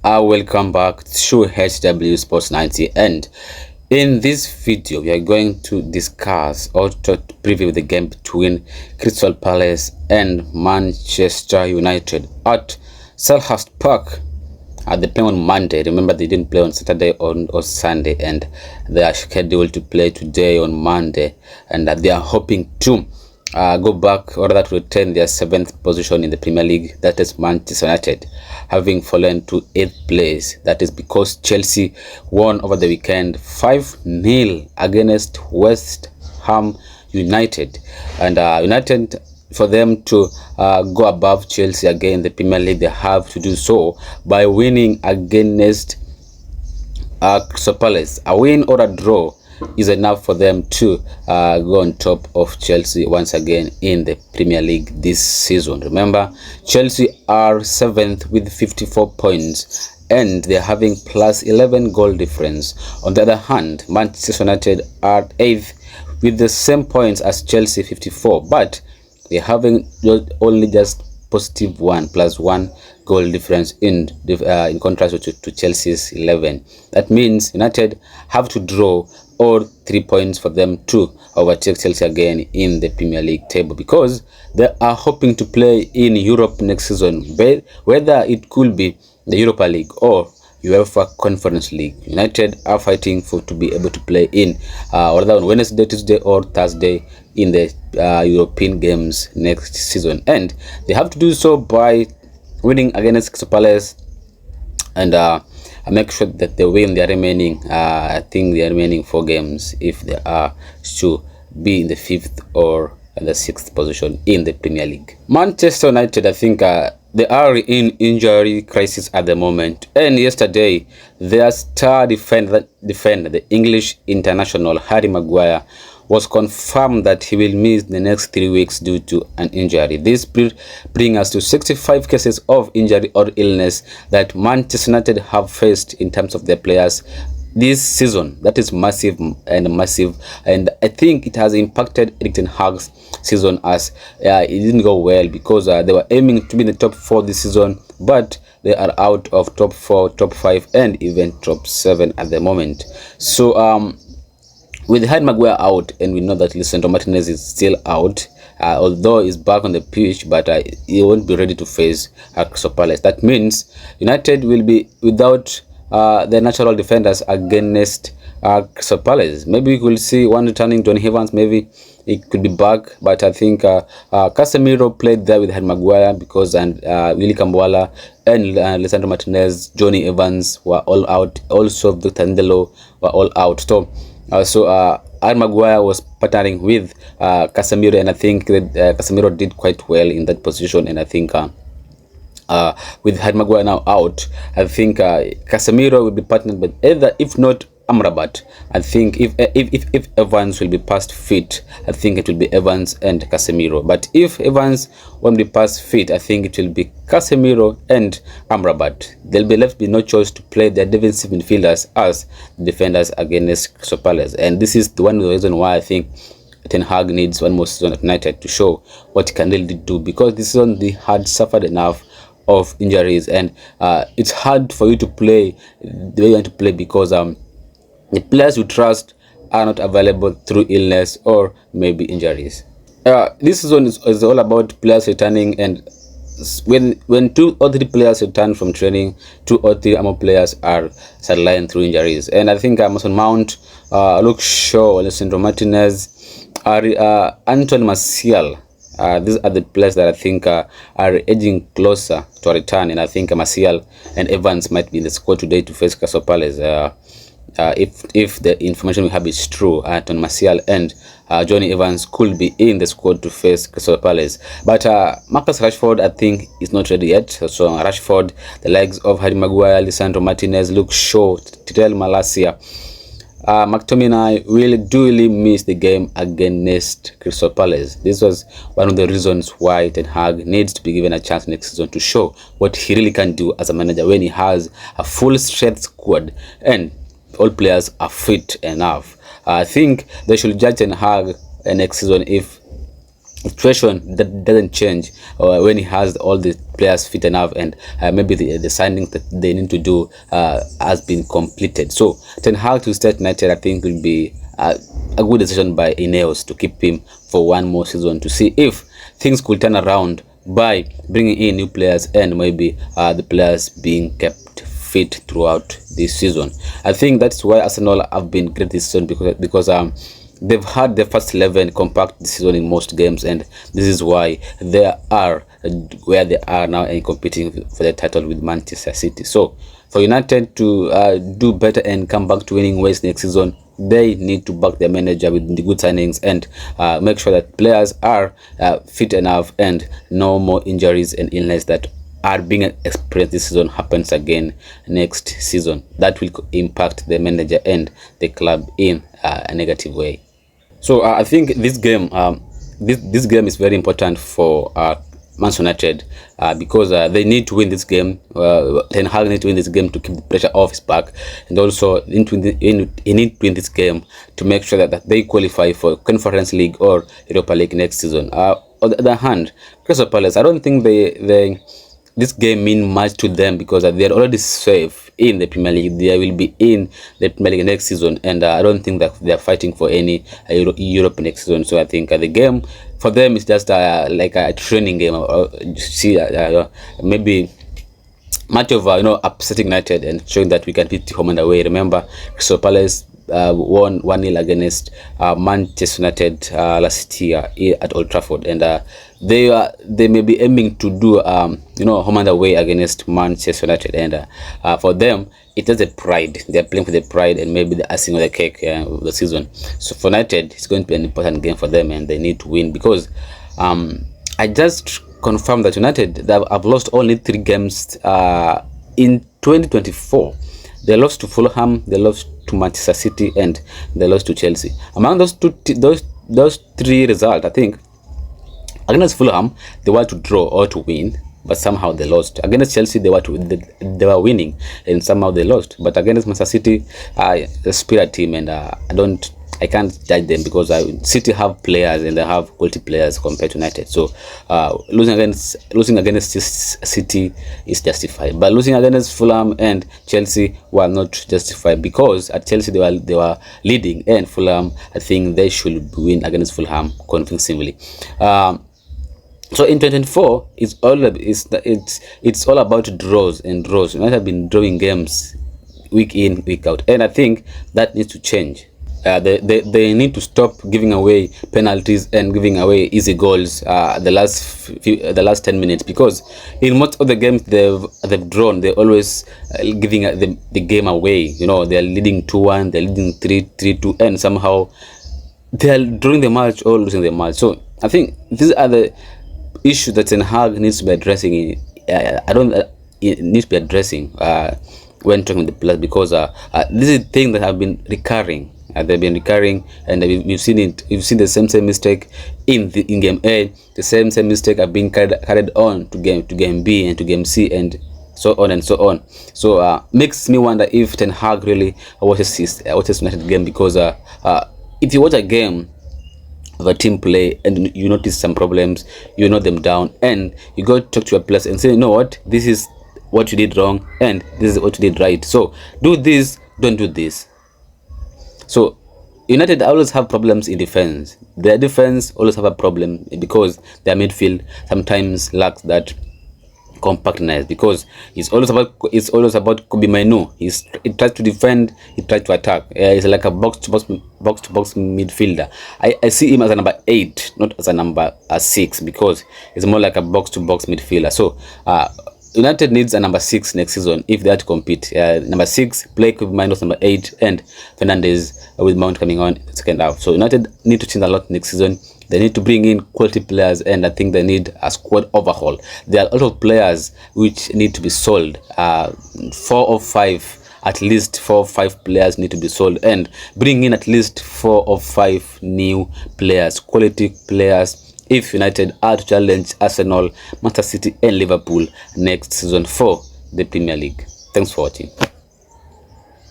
Welcome back to HW Sports 90, and in this video we are going to discuss or to preview the game between Crystal Palace and Manchester United at Selhurst Park. They play on Monday. Remember, they didn't play on Saturday or Sunday, and they are scheduled to play today on Monday, and they are hoping to go back, or that retain their 7th position in the Premier League. That is Manchester United, having fallen to 8th place. That is because Chelsea won over the weekend 5-0 against West Ham United, and United, for them to go above Chelsea again in the Premier League, they have to do so by winning against Crystal Palace. A win or a draw is enough for them to go on top of Chelsea once again in the Premier League this season. Remember, Chelsea are 7th with 54 points and they're having plus 11 goal difference. On the other hand, Manchester United are 8th with the same points as Chelsea, 54, but they're having only just positive 1 plus 1 goal difference in contrast to Chelsea's 11. That means United have to draw or 3 points for them to overtake Chelsea again in the Premier League table, because they are hoping to play in Europe next season, whether it could be the Europa League or UEFA Conference League. United are fighting to be able to play in whether on Wednesday, Tuesday or Thursday in the European games next season, and they have to do so by winning against Crystal Palace and make sure that they win their remaining I think their remaining 4 games if they are to be in the 5th or the 6th position in the Premier League. Manchester United, I think they are in injury crisis at the moment, and yesterday their star defender, the English international Harry Maguire, was confirmed that he will miss the next 3 weeks due to an injury. This brings us to 65 cases of injury or illness that Manchester United have faced in terms of their players this season. That is massive, and I think it has impacted Erik ten Hag's season, as it didn't go well, because they were aiming to be in the top 4 this season, but they are out of top 4, top 5 and even top 7 at the moment. So with Harry Maguire out, and we know that Lisandro Martinez is still out, although he's back on the pitch, but he won't be ready to face Crystal Palace. That means United will be without their natural defenders against Crystal Palace. Maybe we will see one returning, Jonny Evans, maybe he could be back, but I think Casemiro played there with Harry Maguire because Willy Kambwala and Lisandro Martinez, Jonny Evans were all out. Also Victor Ndelo were all out. So Harry Maguire was partnering with Casemiro, and I think that Casemiro did quite well in that position, and I think with Harry Maguire now out, I think Casemiro will be partnered with either, if not Amrabat. I think if Evans will be past fit, I think it will be Evans and Casemiro. But if Evans won't be past fit, I think it will be Casemiro and Amrabat. They'll be left with no choice to play their defensive midfielders as defenders against Crystal Palace. And this is the one reason why I think Ten Hag needs one more season at United to show what he can really do, because this season they had suffered enough of injuries, and it's hard for you to play the way you want to play, because the players you trust are not available through illness or maybe injuries. This season is all about players returning, and when 2 or 3 players return from training, 2 or 3 more players are sidelined through injuries. And I think Mason Mount, Luke Shaw, Lisandro Martinez, Antoine Martial, these are the players that I think are edging closer to a return, and I think Martial and Evans might be in the squad today to face Crystal Palace. If the information we have is true, Antoine Martial and Jonny Evans could be in the squad to face Crystal Palace. But Marcus Rashford, I think, is not ready yet. So Rashford, the likes of Harry Maguire, Lisandro Martinez, Luke Shaw, Tyrell Malacia, McTominay will duly miss the game against Crystal Palace. This was one of the reasons why Ten Hag needs to be given a chance next season to show what he really can do as a manager when he has a full strength squad and all players are fit enough. I think they should judge Ten Hag next season if situation that doesn't change when he has all the players fit enough, and maybe the signing that they need to do has been completed. So Ten Hag to start United, I think, will be a good decision by Ineos to keep him for one more season to see if things could turn around by bringing in new players and maybe the players being kept fit throughout this season. I think that's why Arsenal have been great this season, because they've had their first 11 compact this season in most games, and this is why they are where they are now and competing for the title with Manchester City. So for United to do better and come back to winning ways next season, they need to back their manager with the good signings and make sure that players are fit enough and no more injuries and illness that are being experienced this season happens again next season. That will impact the manager and the club in a negative way. So I think this game, this game is very important for Manchester United because they need to win this game. Ten Hag need to win this game to keep the pressure off his back, and also he need to win this game to make sure that they qualify for Conference League or Europa League next season. On the other hand, Crystal Palace, I don't think this game mean much to them because they are already safe in the Premier League. They will be in the Premier League next season, and I don't think that they are fighting for any Europe next season. So I think the game for them is just like a training game. See, maybe much of upsetting United and showing that we can beat home and away. Remember, Crystal Palace won 1-0 against Manchester United last year at Old Trafford, and they may be aiming to do home and away against Manchester United, and for them it is a pride. They are playing for the pride and maybe the icing on the cake of the season. So for United, it's going to be an important game for them, and they need to win because I just confirmed that United have lost only 3 games in 2024. They lost to Fulham, they lost to Manchester City, and they lost to Chelsea. Among those 3 results, I think against Fulham they were to draw or to win, but somehow they lost. Against Chelsea they were winning, and somehow they lost. But against Manchester City, a spirit team, and I can't judge them because City have players and they have quality players compared to United. So losing against City is justified, but losing against Fulham and Chelsea were not justified because at Chelsea they were leading, and Fulham, I think they should win against Fulham convincingly. So in 2024, it's all about draws and draws. United have been drawing games week in, week out, and I think that needs to change. They need to stop giving away penalties and giving away easy goals the last 10 minutes, because in most of the games they've drawn, they're always giving the game away. They're leading 2-1, they're leading 3-2, and somehow they're drawing the match or losing the match. So I think these are the issues that Ten Hag needs to be addressing. It needs to be addressing when talking with the players, because this is a thing that have been recurring. They've been recurring, and we've seen it. We've seen the same mistake in game A. The same mistake have been carried on to game B and to game C, and so on and so on. So makes me wonder if Ten Hag really watches United game, because if you watch a game of a team play and you notice some problems, you note them down, and you go talk to your players and say, you know what, this is what you did wrong and this is what you did right. So do this, don't do this. So United always have problems in defense. Their defense always have a problem because their midfield sometimes lacks that compactness, because it's always about Kobbie Mainoo. He tries to defend, he tries to attack. He's like a box to box midfielder. I see him as a number 8, not as a number 6, because he's more like a box to box midfielder. So United needs a number 6 next season if they are to compete. Number 6, play minus number 8, and Fernandes with Mount coming on in the second half. So United need to change a lot next season. They need to bring in quality players, and I think they need a squad overhaul. There are a lot of players which need to be sold. 4 or 5, at least 4 or 5 players need to be sold, and bring in at least 4 or 5 new players, quality players, if United are to challenge Arsenal, Manchester City and Liverpool next season for the Premier League. Thanks for watching.